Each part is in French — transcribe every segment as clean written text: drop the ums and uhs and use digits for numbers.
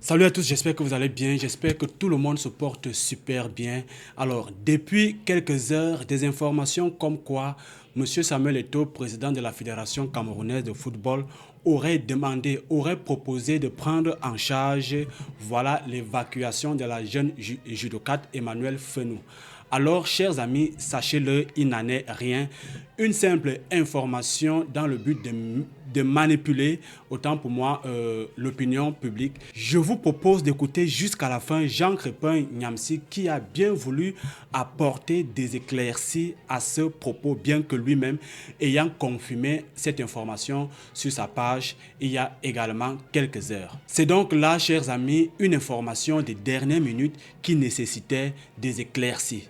Salut à tous, j'espère que vous allez bien, j'espère que tout le monde se porte super bien. Alors, depuis quelques heures, des informations comme quoi Monsieur Samuel Eto'o, président de la Fédération camerounaise de football, aurait proposé de prendre en charge, voilà, l'évacuation de la jeune judocate Emmanuel Fenou. Alors, chers amis, sachez-le, il n'en est rien. Une simple information dans le but de manipuler, autant pour moi, l'opinion publique. Je vous propose d'écouter jusqu'à la fin Jean Crépin Niamsi qui a bien voulu apporter des éclaircies à ce propos, bien que lui-même ayant confirmé cette information sur sa page il y a également quelques heures. C'est donc là, chers amis, une information des dernières minutes qui nécessitait des éclaircies.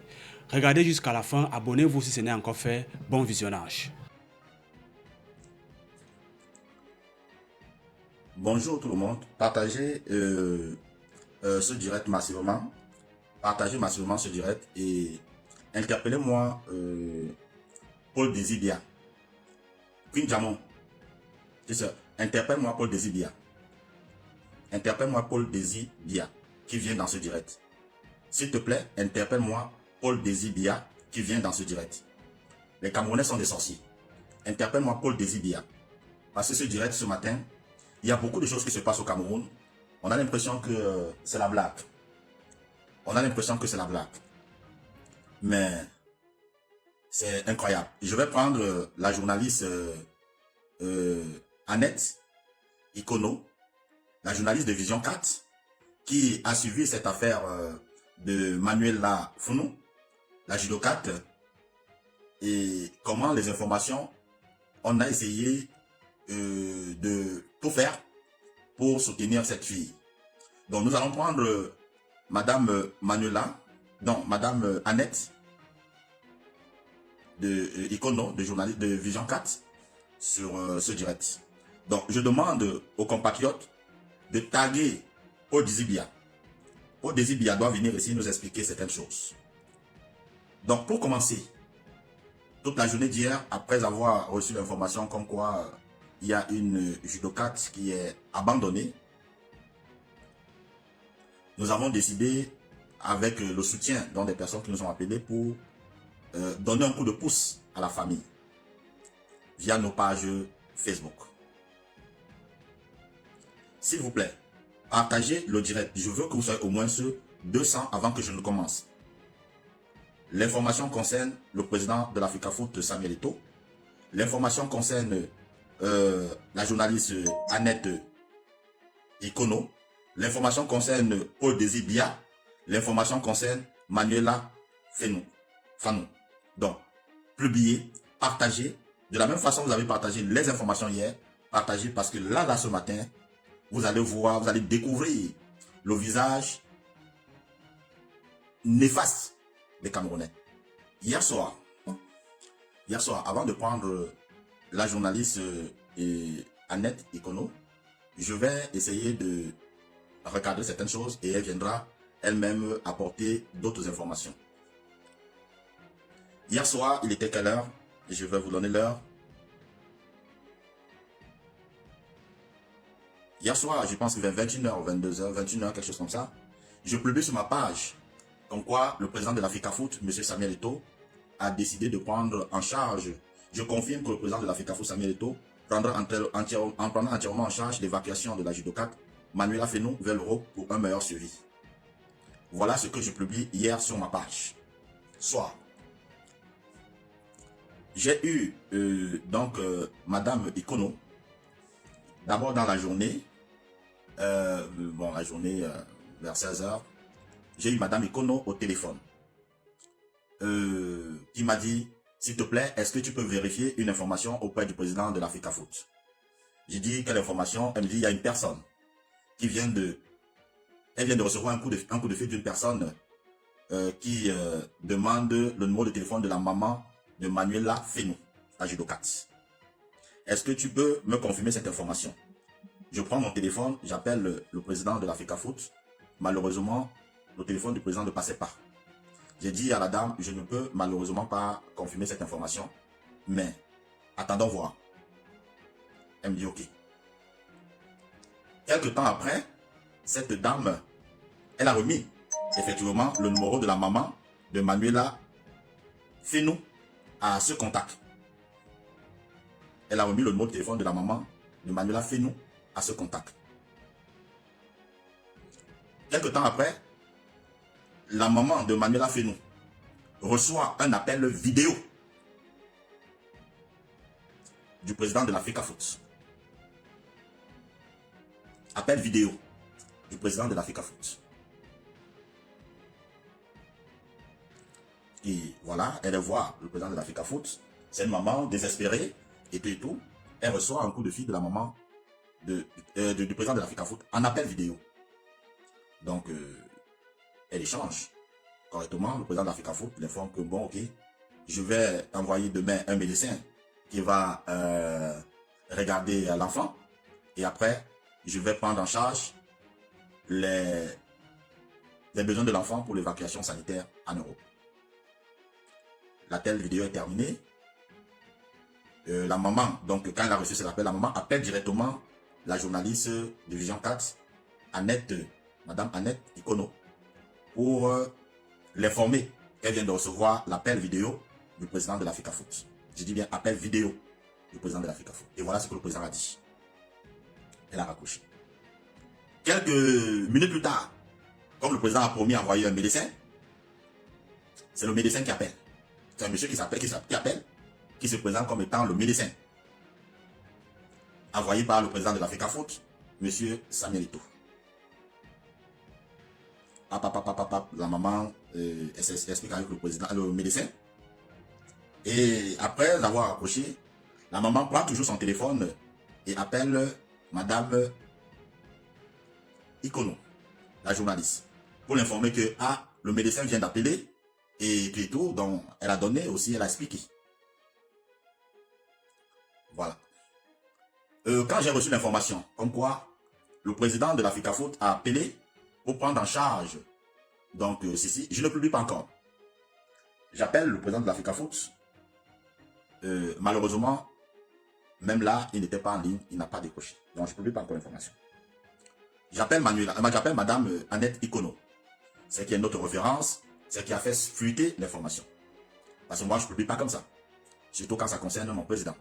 Regardez jusqu'à la fin, abonnez-vous si ce n'est encore fait. Bon visionnage. Bonjour tout le monde. Partagez ce direct massivement. Partagez massivement ce direct et interpellez-moi Paul Désibia. Queen Jamon. C'est ça. Interpelle-moi Paul Désibia. Interpelle-moi Paul Désibia qui vient dans ce direct. S'il te plaît, interpelle-moi Paul Désibia qui vient dans ce direct. Les Camerounais sont des sorciers. Interpelle-moi Paul Désibia. Parce que ce direct ce matin, il y a beaucoup de choses qui se passent au Cameroun. On a l'impression que c'est la blague. On a l'impression que c'est la blague. Mais c'est incroyable. Je vais prendre la journaliste Annette Ikono, la journaliste de Vision 4, qui a suivi cette affaire de Manuela Founou, la judocate, et comment les informations, on a essayé de tout faire pour soutenir cette fille. Donc nous allons prendre Madame Manuela, donc Madame Annette de Icono, de journaliste de Vision 4, sur ce direct. Donc je demande aux compatriotes de taguer Paul Désibia. Paul Désibia doit venir ici nous expliquer certaines choses. Donc pour commencer, toute la journée d'hier, après avoir reçu l'information comme quoi il y a une judocate qui est abandonnée, nous avons décidé, avec le soutien des personnes qui nous ont appelés, pour donner un coup de pouce à la famille via nos pages Facebook. S'il vous plaît, partagez le direct. Je veux que vous soyez au moins sur 200 avant que je ne commence. L'information concerne le président de l'Africa Foot, Samuel Eto'o. L'information concerne la journaliste Annette Ikono. L'information concerne Paul Désibia. L'information concerne Manuela Fanou. Donc, publiez, partagez. De la même façon que vous avez partagé les informations hier, partagez parce que là, ce matin, vous allez voir, vous allez découvrir le visage néfaste des Camerounais. Hier soir, avant de prendre la journaliste Annette Ikono, je vais essayer de regarder certaines choses et elle viendra elle-même apporter d'autres informations. Hier soir, il était quelle heure? Je vais vous donner l'heure. Hier soir, je pense que vers 21h, 22h, 21h, quelque chose comme ça, je publie sur ma page comme quoi le président de l'Africa Foot, M. Samuel Eto'o, a décidé de prendre en charge. Je confirme que le président de l'Africa Foot, Samuel Eto'o, prendra entièrement en charge l'évacuation de la judocate Manuela Fanou vers l'Europe pour un meilleur suivi. Voilà ce que je publie hier sur ma page. Soir. J'ai eu Madame Ikono, d'abord dans la journée, vers 16h, j'ai eu Madame Ikono au téléphone, qui m'a dit, s'il te plaît, est-ce que tu peux vérifier une information auprès du président de l'Africa Foot? J'ai dit, quelle information? Elle me dit, il y a une personne qui vient de recevoir un coup de fil d'une personne qui demande le numéro de téléphone de la maman de Manuela Fanou, la judocate. Est-ce que tu peux me confirmer cette information? Je prends mon téléphone, j'appelle le président de l'Africa Foot. Malheureusement, le téléphone du président ne passait pas. J'ai dit à la dame, je ne peux malheureusement pas confirmer cette information, mais attendons voir. Elle me dit ok. Quelques temps après, cette dame, elle a remis effectivement le numéro de la maman de Manuela Fenou à ce contact. Elle a remis le numéro de téléphone de la maman de Manuela Fenou à ce contact. Quelque temps après, la maman de Manuela Fenou reçoit un appel vidéo du président de l'Africa Foot. Appel vidéo du président de l'Africa Foot. Et voilà, elle voit le président de l'Africa Foot. C'est une maman désespérée et tout. Elle reçoit un coup de fil de la maman du président de l'Africa Foot en appel vidéo. Donc, elle échange correctement. Le président de l'Africa Foot l'informe que bon, ok, je vais envoyer demain un médecin qui va regarder l'enfant. Et après, je vais prendre en charge les besoins de l'enfant pour l'évacuation sanitaire en Europe. L'appel vidéo est terminé. La maman, donc quand elle a reçu cet appel, la maman appelle directement la journaliste de Vision 4, Madame Annette Ikono, pour l'informer qu'elle vient de recevoir l'appel vidéo du président de l'Africa Foot. Je dis bien appel vidéo du président de l'Africa Foot. Et voilà ce que le président a dit. Elle a raccroché. Quelques minutes plus tard, comme le président a promis d'envoyer un médecin, c'est le médecin qui appelle. C'est un monsieur qui appelle, qui se présente comme étant le médecin. Envoyé par le président de l'Africa Foot, monsieur Samuel Eto'o. La maman explique avec le médecin. Et après l'avoir accroché, la maman prend toujours son téléphone et appelle Madame Ikono, la journaliste, pour l'informer que le médecin vient d'appeler et tout, donc elle a donné aussi, elle a expliqué. Voilà. Quand j'ai reçu l'information, comme quoi le président de l'Africa Foot a appelé pour prendre en charge, donc ceci, je ne publie pas encore. J'appelle le président de l'Africa Foot. Malheureusement, même là, il n'était pas en ligne, il n'a pas décroché. Donc je ne publie pas encore l'information. J'appelle Madame Annette Ikono. C'est qui est notre référence, c'est qui a fait fuiter l'information. Parce que moi, je ne publie pas comme ça. Surtout quand ça concerne mon président.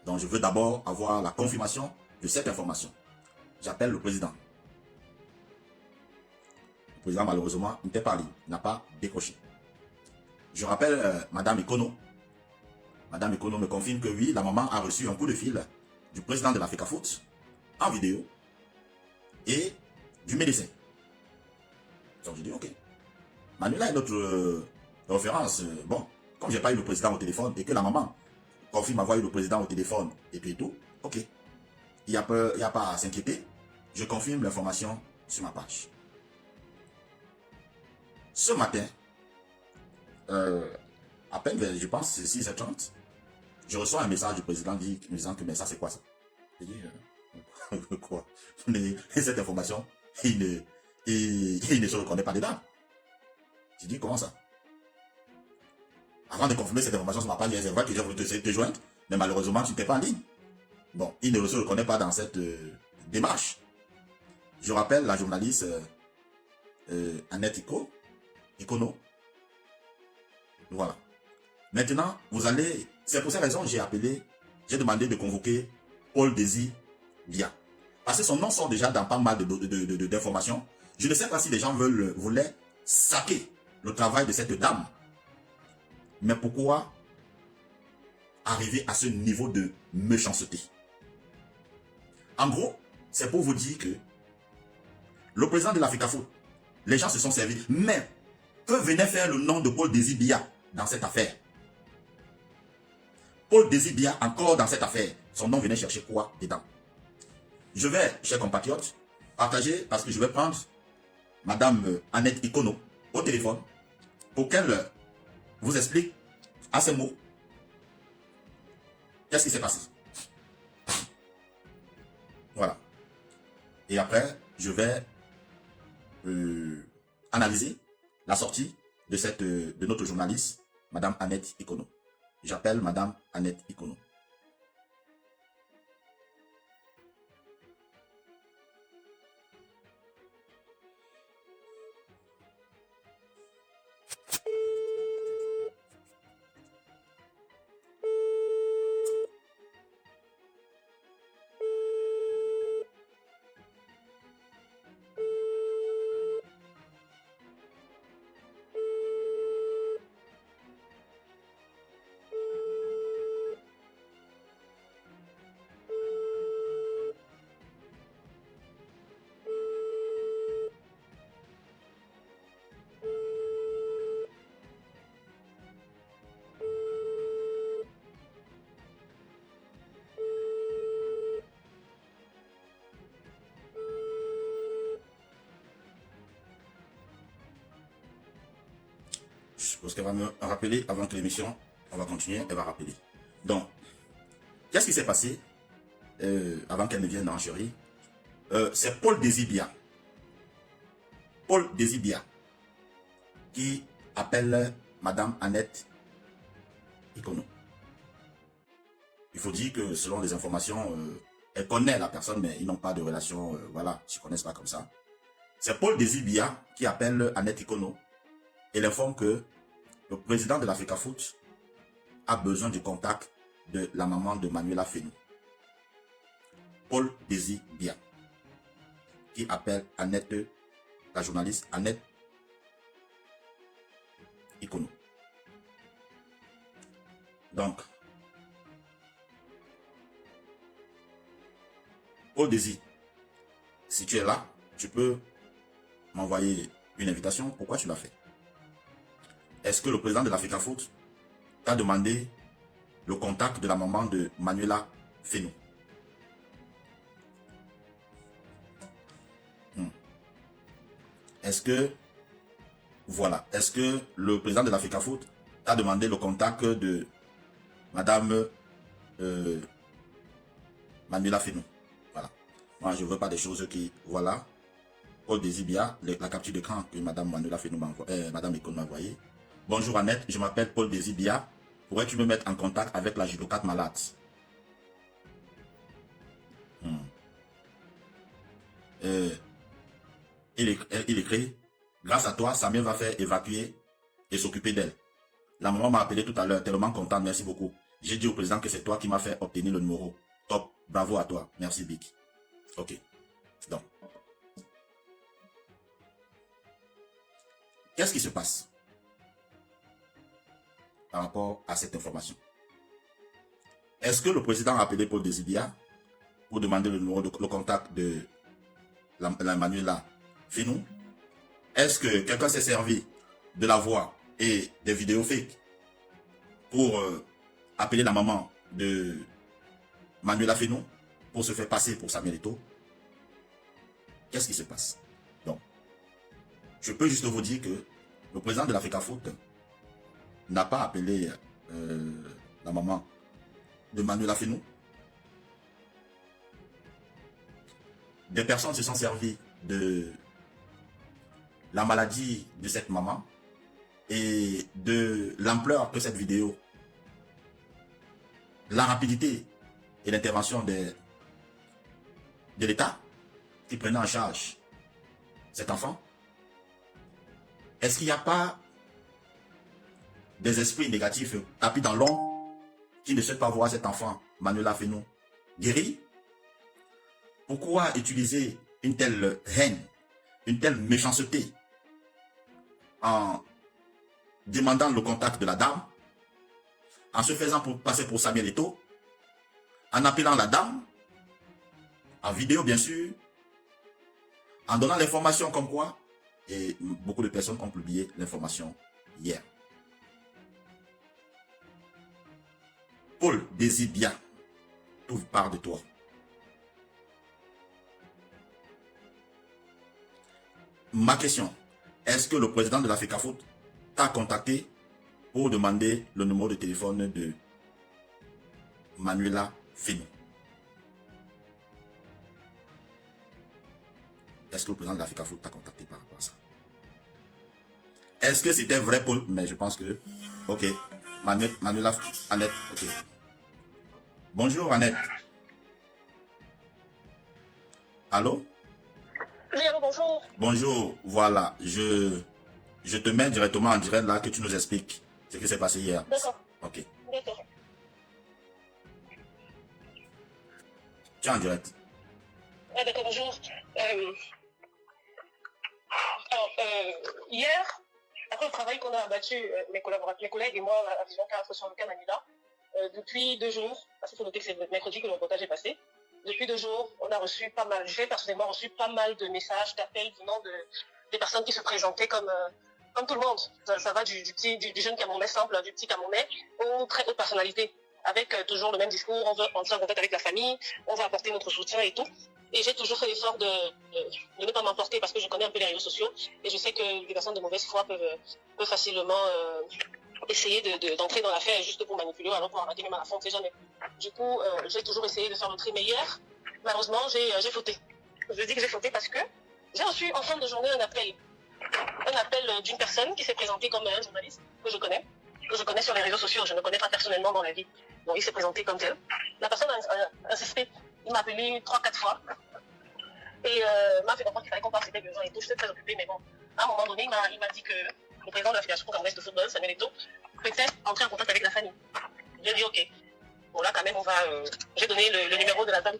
Donc je veux d'abord avoir la confirmation de cette information. J'appelle le président. Le président, malheureusement, n'était pas en ligne, n'a pas décroché. Je rappelle Madame Ikono. Madame Ikono me confirme que oui, la maman a reçu un coup de fil du président de l'Africa Foot en vidéo et du médecin. Donc je dis ok. Manuela est notre référence. Bon, comme je n'ai pas eu le président au téléphone et que la maman confirme avoir eu le président au téléphone et puis tout, ok. Il n'y a pas à s'inquiéter. Je confirme l'information sur ma page. Ce matin, à peine, je pense, 6h30, je reçois un message du président me disant que mais ça c'est quoi ça? Je dis, quoi? Mais cette information, il ne se reconnaît pas dedans. Je dis, comment ça? Avant de confirmer cette information sur ma page, c'est vrai que j'ai voulu te joindre, mais malheureusement, tu n'étais pas en ligne. Bon, il ne se reconnaît pas dans cette démarche. Je rappelle la journaliste Annette Ikono. Voilà. Maintenant, vous allez... C'est pour cette raison que j'ai demandé de convoquer Paul Désir Bia. Parce que son nom sort déjà dans pas mal d'informations. Je ne sais pas si les gens voulaient saquer le travail de cette dame. Mais pourquoi arriver à ce niveau de méchanceté? En gros, c'est pour vous dire que le président de l'Africa Foot, les gens se sont servis. Mais que venait faire le nom de Paul Désir Bia dans cette affaire? Paul Désir Bia, encore dans cette affaire, son nom venait chercher quoi dedans? Je vais, chers compatriotes, partager parce que je vais prendre Madame Annette Ikono au téléphone pour qu'elle vous explique à ces mots qu'est-ce qui s'est passé. Voilà. Et après, je vais analyser la sortie de notre journaliste, Madame Annette Ikono. J'appelle Madame Annette Ikono. Parce qu'elle va me rappeler avant que l'émission, on va continuer, elle va rappeler. Donc, qu'est-ce qui s'est passé avant qu'elle ne vienne en chérie? C'est Paul Désibia. Paul Désibia qui appelle Madame Annette Ikono. Il faut dire que selon les informations, elle connaît la personne, mais ils n'ont pas de relation, voilà, ils ne se connaissent pas comme ça. C'est Paul Désibia qui appelle Annette Ikono et l'informe que le président de l'Africa Foot a besoin du contact de la maman de Manuela Fenou. Paul Désibia qui appelle Annette, la journaliste Annette Ikono. Donc, Paul Désir, si tu es là, tu peux m'envoyer une invitation. Pourquoi tu l'as fait? Est-ce que le président de l'Africa Foot t'a demandé le contact de la maman de Manuela Fenou? Est-ce que, voilà, est-ce que le président de l'Africa Foot t'a demandé le contact de Madame Manuela Fenou? Voilà. Moi, je ne veux pas des choses qui, voilà. Paul Désibia, la capture d'écran que Madame Manuela Fenou m'a envoyé, Madame Ikono m'a envoyé. Bonjour Annette, je m'appelle Paul Désibia. Pourrais-tu me mettre en contact avec la judocate malade? Il écrit, grâce à toi, Samuel va faire évacuer et s'occuper d'elle. La maman m'a appelé tout à l'heure, tellement contente, merci beaucoup. J'ai dit au président que c'est toi qui m'as fait obtenir le numéro. Top, bravo à toi, merci Big. Ok, donc. Qu'est-ce qui se passe par rapport à cette information? Est-ce que le président a appelé Paul Désibia pour demander le numéro, le contact de la Manuela Fenou? Est-ce que quelqu'un s'est servi de la voix et des vidéos fake pour appeler la maman de Manuela Fenou pour se faire passer pour Samuel Eto'o? Qu'est-ce qui se passe? Donc, je peux juste vous dire que le président de l'Africa Foot n'a pas appelé la maman de Manuela Fenou. Des personnes se sont servies de la maladie de cette maman et de l'ampleur que cette vidéo, la rapidité et l'intervention de l'État qui prenait en charge cet enfant. Est-ce qu'il n'y a pas des esprits négatifs tapis dans l'ombre qui ne souhaitent pas voir cet enfant, Manuela Fenou, guéri? Pourquoi utiliser une telle haine, une telle méchanceté en demandant le contact de la dame, en se faisant passer pour Samuel Eto'o, en appelant la dame, en vidéo bien sûr, en donnant l'information comme quoi, et beaucoup de personnes ont publié l'information hier. Paul Désibia, tout part de toi. Ma question, est-ce que le président de l'Africa Foot t'a contacté pour demander le numéro de téléphone de Manuela Fenou? Est-ce que le président de l'Africa Foot t'a contacté par rapport à ça? Est-ce que c'était vrai Paul? Mais je pense que... Ok. Manuela, Annette, ok. Bonjour Annette. Allô? Oui, allô, bonjour. Bonjour, voilà. Je te mets directement en direct là que tu nous expliques ce qui s'est passé hier. D'accord. Ok. D'accord. Tu es en direct. Ah, d'accord, bonjour. Hier, après le travail qu'on a abattu, mes collègues et moi, à Vision 4 sur le cas Manila, depuis 2 jours, parce qu'il faut noter que c'est le mercredi que le reportage est passé, depuis 2 jours, on a reçu pas mal, j'ai personnellement reçu pas mal de messages, d'appels venant des personnes qui se présentaient comme tout le monde. Ça va du jeune Camerounais simple, du petit Camerounais, aux très hautes personnalités, avec toujours le même discours, on veut entrer en contact avec la famille, on va apporter notre soutien et tout. Et j'ai toujours fait l'effort de ne pas m'emporter parce que je connais un peu les réseaux sociaux et je sais que les personnes de mauvaise foi peuvent facilement essayer d'entrer dans l'affaire juste pour manipuler alors pour arnaquer même à la fin, on ne sait jamais. Du coup, j'ai toujours essayé de faire le tri, mais hier, malheureusement, j'ai fauté. Je dis que j'ai fauté parce que j'ai reçu en fin de journée un appel d'une personne qui s'est présentée comme un journaliste que je connais sur les réseaux sociaux, je ne connais pas personnellement dans la vie. Donc il s'est présenté comme tel. La personne a insisté, il m'a appelé 3-4 fois et m'a fait comprendre qu'il fallait qu'on parle, c'était besoin et tout. J'étais très occupée, mais bon, à un moment donné, il m'a dit que le président de la Fédération camerounaise de football, Samuel Eto'o, peut-être entrer en contact avec la famille. J'ai dit ok. Bon là quand même j'ai donné le numéro de la dame.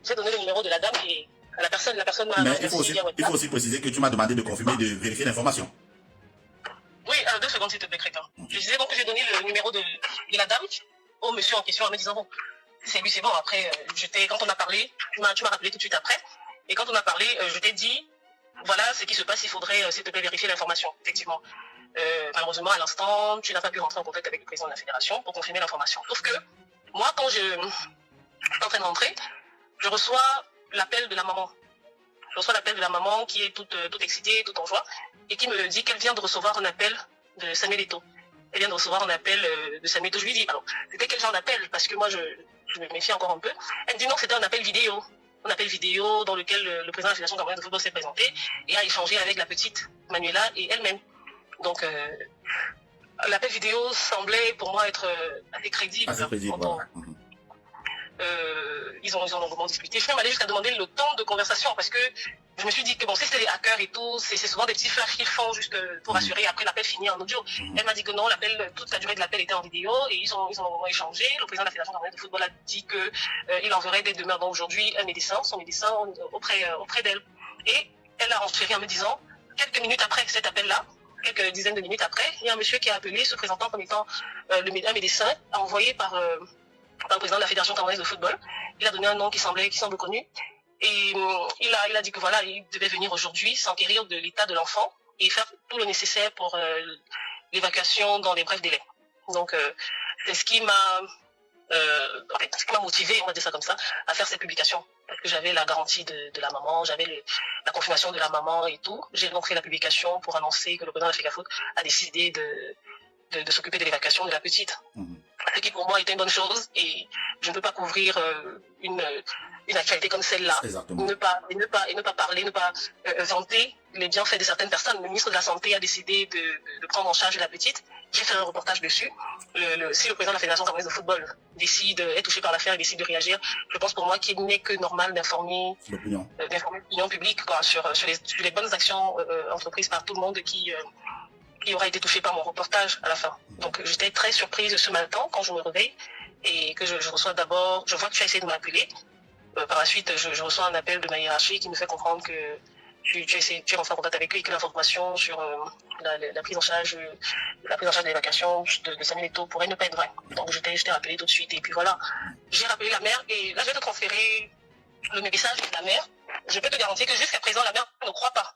J'ai donné le numéro de la dame et la personne m'a... Mais il faut aussi préciser que tu m'as demandé de confirmer, de vérifier l'information. Oui, 2 secondes s'il te plaît, Crétin. Je disais donc que j'ai donné le numéro de la dame au monsieur en question en me disant bon, c'est lui, c'est bon. Après, quand on a parlé, tu m'as rappelé tout de suite après. Et quand on a parlé, je t'ai dit, voilà ce qui se passe, il faudrait s'il te plaît vérifier l'information. Effectivement. Malheureusement, à l'instant, tu n'as pas pu rentrer en contact avec le président de la fédération pour confirmer l'information. Sauf que moi, quand je suis en train de rentrer, je reçois l'appel de la maman. Je reçois l'appel de la maman qui est toute excitée, toute en joie, et qui me dit qu'elle vient de recevoir un appel de Samuel Eto'o. Elle vient de recevoir un appel de Samuel Eto'o. Je lui dis, alors, c'était quel genre d'appel? Parce que moi, je me méfie encore un peu. Elle me dit non, c'était un appel vidéo. Un appel vidéo dans lequel le président de la Fédération camerounaise de football s'est présenté et a échangé avec la petite Manuela et elle-même. Donc, l'appel vidéo semblait pour moi être assez crédible. Assez crédible, voilà. Ils ont longuement discuté. Je suis même allée jusqu'à demander le temps de conversation parce que je me suis dit que bon, si c'est des hackers et tout, c'est souvent des petits flashs qu'ils font juste pour assurer après l'appel fini en audio. Elle m'a dit que non, toute la durée de l'appel était en vidéo et ils ont longuement échangé. Le président de la Fédération camerounaise de football a dit que il enverrait dès demain, donc aujourd'hui, son médecin auprès d'elle. Et elle a rentré en me disant, quelques minutes après cet appel-là, quelques dizaines de minutes après, il y a un monsieur qui a appelé se présentant comme étant un médecin envoyé par le président de la Fédération camerounaise de football. Il a donné un nom qui semble connu. Et il a dit que voilà, il devait venir aujourd'hui s'enquérir de l'état de l'enfant et faire tout le nécessaire pour l'évacuation dans les brefs délais. Donc, c'est ce qui m'a motivé, on va dire ça comme ça, à faire cette publication. Parce que j'avais la garantie de la maman, j'avais la confirmation de la maman et tout. J'ai donc fait la publication pour annoncer que le président de la FECAFOOT a décidé de s'occuper de l'évacuation de la petite. Ce qui pour moi était une bonne chose et je ne peux pas couvrir une actualité comme celle-là. Ne pas parler, ne pas vanter les bienfaits de certaines personnes. Le ministre de la Santé a décidé de prendre en charge la petite. J'ai fait un reportage dessus. Si le président de la Fédération camerounaise de football est touché par l'affaire et décide de réagir, je pense pour moi qu'il n'est que normal d'informer l'opinion publique sur les bonnes actions entreprises par tout le monde qui aura été touché par mon reportage à la fin. Donc j'étais très surprise ce matin quand je me réveille et que je reçois d'abord, je vois que tu as essayé de m'appeler. Par la suite, je reçois un appel de ma hiérarchie qui me fait comprendre que tu es rentré en contact avec eux et que l'information sur la prise en charge de l'évacuation de Samuel Eto'o pourrait ne pas être vraie. Donc je t'ai rappelé tout de suite et puis voilà. J'ai rappelé la mère et là je vais te transférer le message de la mère. Je peux te garantir que jusqu'à présent la mère ne croit pas.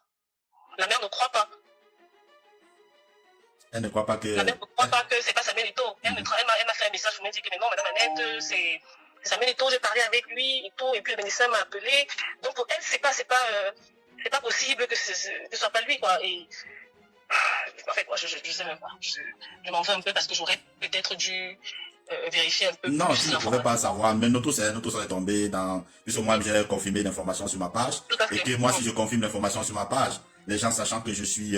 La mère ne croit pas. Elle ne croit pas que... La mère ne croit pas que c'est pas Samuel Eto'o. Elle m'a fait un message, je me dis que mais non, madame Annette, c'est Samuel Eto'o, j'ai parlé avec lui et tout, et puis le médecin m'a appelé. Donc pour elle, c'est pas possible que ce soit pas lui, quoi. Et en fait, moi, je sais même pas. Je m'en fais un peu parce que j'aurais peut-être dû vérifier un peu non, plus. tu ne pouvais pas savoir, mais nous tous est tombé dans... Puisque moi, j'ai confirmé l'information sur ma page. Et que moi, si je confirme l'information sur ma page, les gens sachant que je suis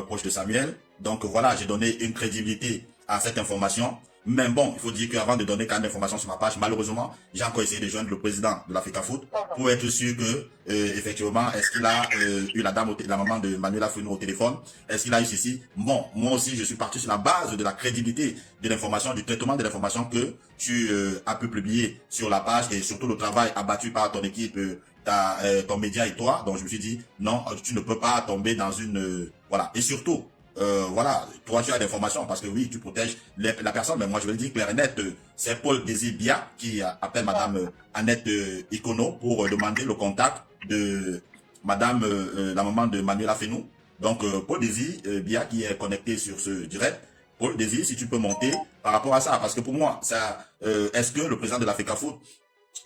proche de Samuel, donc voilà, j'ai donné une crédibilité à cette information. Mais bon, il faut dire qu'avant de donner quand même l'information sur ma page, malheureusement, j'ai encore essayé de joindre le président de la FECAFOOT pour être sûr que, effectivement, est-ce qu'il a eu la maman de Manuela Fenou au téléphone? Est-ce qu'il a eu ceci? Bon, moi aussi, je suis parti sur la base de la crédibilité de l'information, du traitement de l'information que tu as pu publier sur la page et surtout le travail abattu par ton équipe, ton média et toi. Donc, je me suis dit, non, tu ne peux pas tomber dans une... voilà. Et surtout, voilà, toi tu as l'information parce que oui, tu protèges la personne, mais moi je vais le dire clair et net, c'est Paul Désir Bia qui appelle madame Annette Ikono pour demander le contact de madame la maman de Manuela Fenou. Donc Paul Désir Bia qui est connecté sur ce direct. Paul Désir, si tu peux monter par rapport à ça, parce que pour moi, ça, est-ce que le président de la FECAFOOT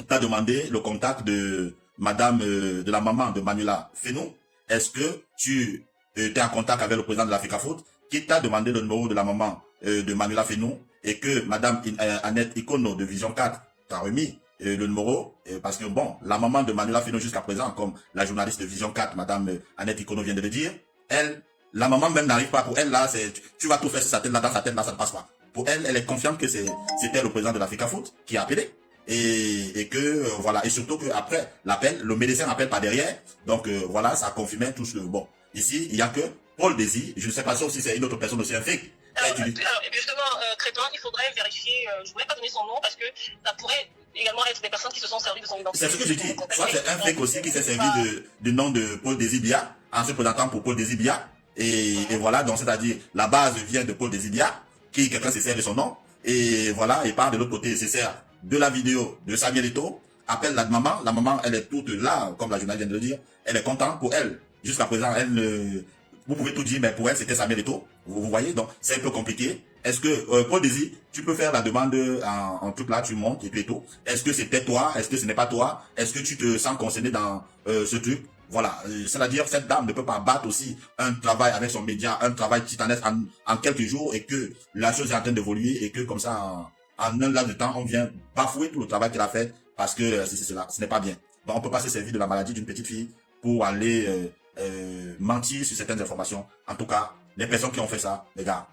t'a demandé le contact de madame, de la maman de Manuela Fenou. Est-ce que tu es en contact avec le président de l'Africafoot qui t'a demandé le numéro de la maman de Manuela Fenou et que madame Annette Ikono de Vision 4 t'a remis le numéro, parce que bon, la maman de Manuela Fenou jusqu'à présent, comme la journaliste de Vision 4, madame Annette Ikono vient de le dire, elle, la maman même n'arrive pas. Pour elle, là, tu vas tout faire sur sa tête, là, dans sa tête, là, ça ne passe pas. Pour elle, elle est confiante que c'était le président de l'Africafoot qui a appelé. Et que, voilà, et surtout que après l'appel, le médecin appelle par derrière. Donc, voilà, ça confirmait tout ce... Bon, ici, il n'y a que Paul Désir. Je ne sais pas si c'est une autre personne aussi, un fake. Alors, justement, Crétin, il faudrait vérifier, je ne voulais pas donner son nom parce que ça pourrait également être des personnes qui se sont servies de son identité. C'est ce que je dis. Soit c'est un fake aussi qui s'est servi du nom de Paul Désir Bia, en se présentant pour Paul Désir Bia. Et voilà, donc c'est-à-dire, la base vient de Paul Désir Bia, qui quelqu'un se sert de son nom. Et voilà, et part de l'autre côté, se sert de la vidéo de Samuel Eto'o, appelle la maman, elle est toute là, comme la journaliste vient de le dire, elle est contente pour elle. Jusqu'à présent, vous pouvez tout dire, mais pour elle, c'était Samuel Eto'o. Vous voyez, donc c'est un peu compliqué. Est-ce que, Paul Désir, tu peux faire la demande en truc là, tu montes et puis tout. Est-ce que c'était toi? Est-ce que ce n'est pas toi? Est-ce que tu te sens concerné dans ce truc? Voilà, c'est-à-dire cette dame ne peut pas battre aussi un travail avec son média, un travail titanesque en quelques jours et que la chose est en train d'évoluer et que comme ça, en un laps de temps, on vient bafouer tout le travail qu'elle a fait parce que c'est cela, ce n'est pas bien. Donc on peut pas se servir de la maladie d'une petite fille pour aller mentir sur certaines informations. En tout cas, les personnes qui ont fait ça, les gars,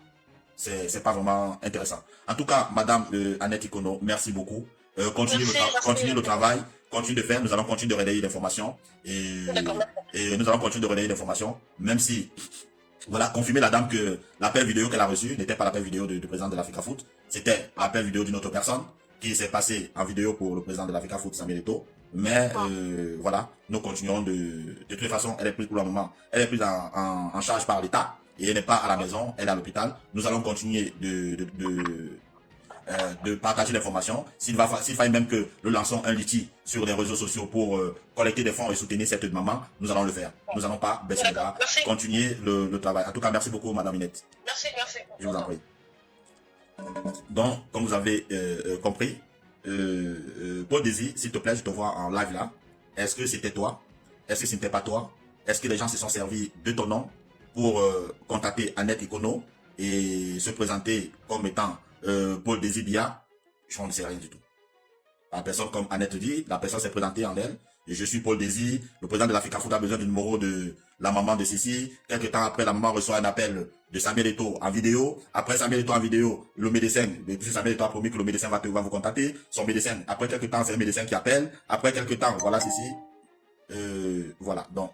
c'est pas vraiment intéressant. En tout cas, madame Annette Ikono, merci beaucoup. Continuez le travail, continue de faire, nous allons continuer de relayer l'information et nous allons continuer de relayer l'information, même si, voilà, confirmer la dame que l'appel vidéo qu'elle a reçu n'était pas l'appel vidéo du président de l'Africafoot, c'était l'appel vidéo d'une autre personne qui s'est passé en vidéo pour le président de l'Africafoot, Samuel Eto'o. Mais voilà, nous continuerons de toute façon, elle est prise pour le moment, elle est prise en charge par l'État et elle n'est pas à la maison, elle est à l'hôpital. Nous allons continuer de partager l'information. S'il faille même que nous lançons un litige sur les réseaux sociaux pour collecter des fonds et soutenir cette maman, nous allons le faire. Nous n'allons pas baisser les bras, continuer le travail. En tout cas, merci beaucoup, madame Minette. Merci. Je vous en prie. Donc, comme vous avez compris, Paul Désir, s'il te plaît, je te vois en live là. Est-ce que c'était toi? Est-ce que ce n'était pas toi? Est-ce que les gens se sont servis de ton nom pour contacter Annette Ikono et se présenter comme étant Paul Désir Bia? Je ne sais rien du tout. La personne, comme Annette dit, la personne s'est présentée en elle. Et je suis Paul Désir, le président de l'Africafoot a besoin du numéro de la maman de Sissi. Quelques temps après, la maman reçoit un appel de Samuel Eto'o en vidéo. Après Samuel Eto'o en vidéo, le médecin, Samuel Eto'o a promis que le médecin va vous contacter. Son médecin, après quelques temps, c'est un médecin qui appelle. Après quelques temps, voilà Sissi. Voilà, donc,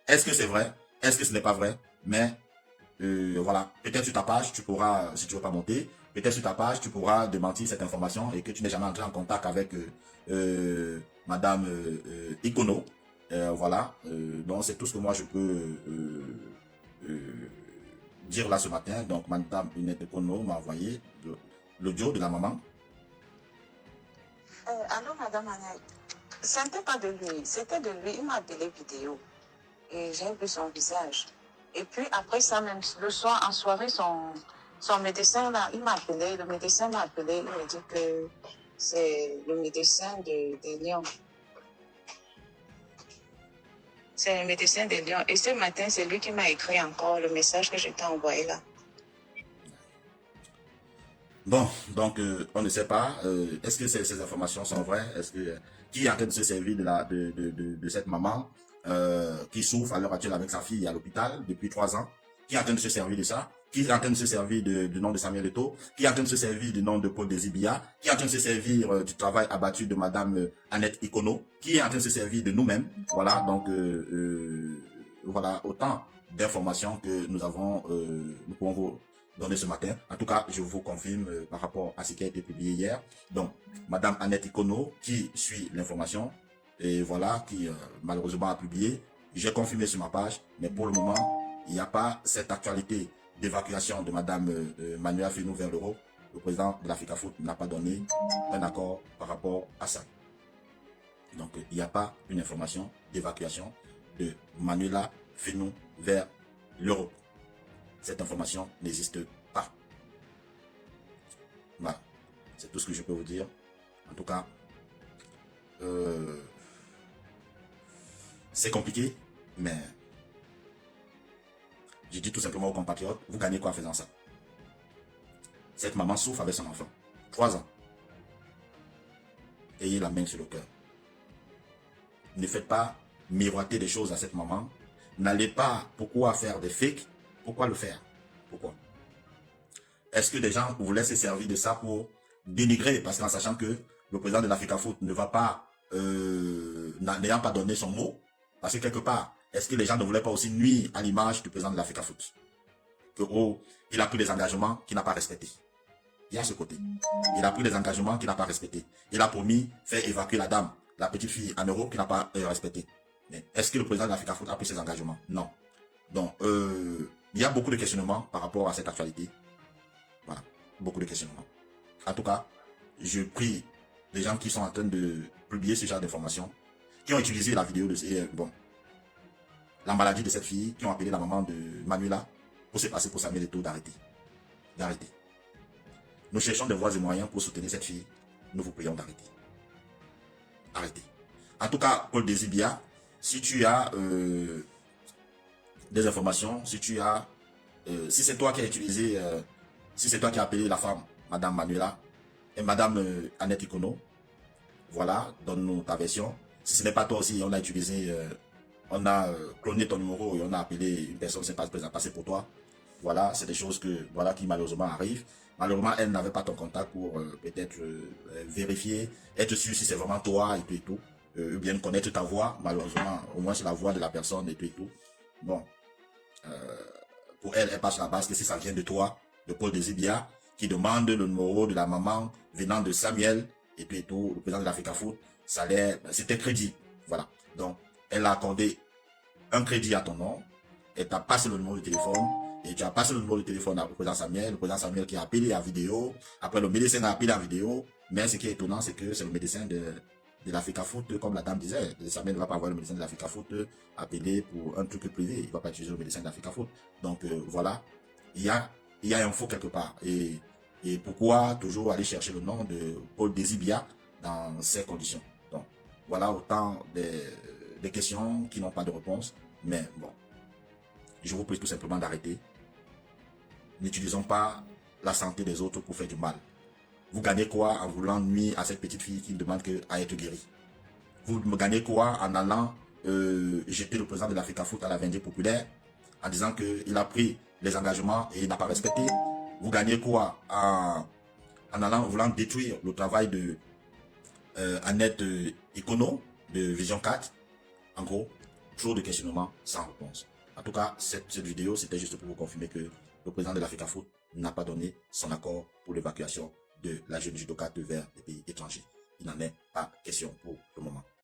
est-ce que c'est vrai? Est-ce que ce n'est pas vrai? Mais, voilà, peut-être sur ta page, tu pourras, si tu veux pas monter, peut-être sur ta page, tu pourras démentir cette information et que tu n'es jamais entré en contact avec madame Ikono. Voilà, donc c'est tout ce que moi je peux dire là ce matin. Donc, madame Ikono m'a envoyé l'audio de la maman. Allô, madame Annette. Ce n'était pas de lui, c'était de lui. Il m'a appelé vidéo et j'ai vu son visage. Et puis après ça, même le soir, en soirée, son médecin, là, il m'a appelé, le médecin m'a appelé, il m'a dit que c'est le médecin des Lions. C'est le médecin des Lions. Et ce matin, c'est lui qui m'a écrit encore le message que je t'ai envoyé là. Bon, donc on ne sait pas. Est-ce que ces informations sont vraies? Est-ce que qui est en train de se servir de cette maman qui souffre à l'heure actuelle avec sa fille à l'hôpital depuis 3 ans? Qui est en train de se servir de ça? Qui est en train de se servir du nom de Samuel Eto'o? Qui est en train de se servir du nom de Paul Désir Bia? Qui est en train de se servir du travail abattu de madame Annette Ikono? Qui est en train de se servir de nous-mêmes? Voilà, donc voilà autant d'informations que nous pouvons vous donner ce matin. En tout cas, je vous confirme par rapport à ce qui a été publié hier. Donc, madame Annette Ikono qui suit l'information et voilà, qui malheureusement a publié. J'ai confirmé sur ma page, mais pour le moment, il n'y a pas cette actualité d'évacuation de madame Manuela Fenou vers l'Europe. Le président de l'Africafoot n'a pas donné un accord par rapport à ça. Donc, il n'y a pas une information d'évacuation de Manuela Fenou vers l'Europe. Cette information n'existe pas. Voilà. C'est tout ce que je peux vous dire. En tout cas, c'est compliqué, mais je dis tout simplement aux compatriotes, vous gagnez quoi en faisant ça? Cette maman souffre avec son enfant. 3 ans. Ayez la main sur le cœur. Ne faites pas miroiter des choses à cette maman. N'allez pas, pourquoi faire des fakes? Pourquoi le faire? Pourquoi? Est-ce que des gens voulaient se servir de ça pour dénigrer? Parce qu'en sachant que le président de l'Africa-Foot ne va pas, n'ayant pas donné son mot, parce que quelque part, est-ce que les gens ne voulaient pas aussi nuire à l'image du président de l'Africa-Foot? Que, oh, il a pris des engagements qu'il n'a pas respectés. Il y a ce côté. Il a pris des engagements qu'il n'a pas respectés. Il a promis faire évacuer la dame, la petite fille en Europe qu'il n'a pas respecté. Mais est-ce que le président de l'Africa-Foot a pris ses engagements? Non. Donc, il y a beaucoup de questionnements par rapport à cette actualité. Voilà, beaucoup de questionnements. En tout cas, je prie les gens qui sont en train de publier ce genre d'informations, qui ont utilisé la vidéo de la maladie de cette fille, qui ont appelé la maman de Manuela pour se passer pour Samuel Eto'o, d'arrêter. D'arrêter. Nous cherchons des voies et moyens pour soutenir cette fille. Nous vous prions d'arrêter. Arrêtez. En tout cas, Paul Désibia, si tu as des informations, si tu as, si c'est toi qui as utilisé, si c'est toi qui as appelé la femme, Madame Manuela, et Madame Annette Ikono, voilà, donne-nous ta version. Si ce n'est pas toi aussi, on a utilisé, on a cloné ton numéro et on a appelé une personne qui s'est passée pour toi. Voilà, c'est des choses que, voilà, qui malheureusement arrivent. Malheureusement, elle n'avait pas ton contact pour peut-être vérifier, être sûr si c'est vraiment toi et tout et tout. Ou bien connaître ta voix, malheureusement, au moins c'est la voix de la personne et tout et tout. Bon, pour elle, elle passe la base que si ça vient de toi, de Paul Désibia, qui demande le numéro de la maman venant de Samuel et tout, le président de l'Africa-Foot, ça c'était crédible. Voilà. Donc, elle a accordé un crédit à ton nom, elle t'a passé le numéro de téléphone, et tu as passé le numéro de téléphone au président Samuel qui a appelé en vidéo, après le médecin a appelé en vidéo, mais ce qui est étonnant, c'est que c'est le médecin de l'Africa-Foot, comme la dame disait, Samuel ne va pas avoir le médecin de l'Africa-Foot appeler pour un truc privé, il ne va pas utiliser le médecin de l'Africa-Foot. Donc voilà, il y a un faux quelque part. Et pourquoi toujours aller chercher le nom de Paul Désibia dans ces conditions? Donc voilà autant des questions qui n'ont pas de réponse, mais bon, je vous prie tout simplement d'arrêter. N'utilisons pas la santé des autres pour faire du mal. Vous gagnez quoi en voulant nuire à cette petite fille qui demande à être guérie? Vous me gagnez quoi en allant jeter le président de l'Africa-Foot à la Vendée populaire en disant qu'il a pris les engagements et il n'a pas respecté? Vous gagnez quoi en voulant détruire le travail de Annette Ikono de Vision 4? En gros, toujours de questionnements sans réponse. En tout cas, cette vidéo, c'était juste pour vous confirmer que le président de l'Africa-Foot n'a pas donné son accord pour l'évacuation de la jeune judokate vers les pays étrangers. Il n'en est pas question pour le moment.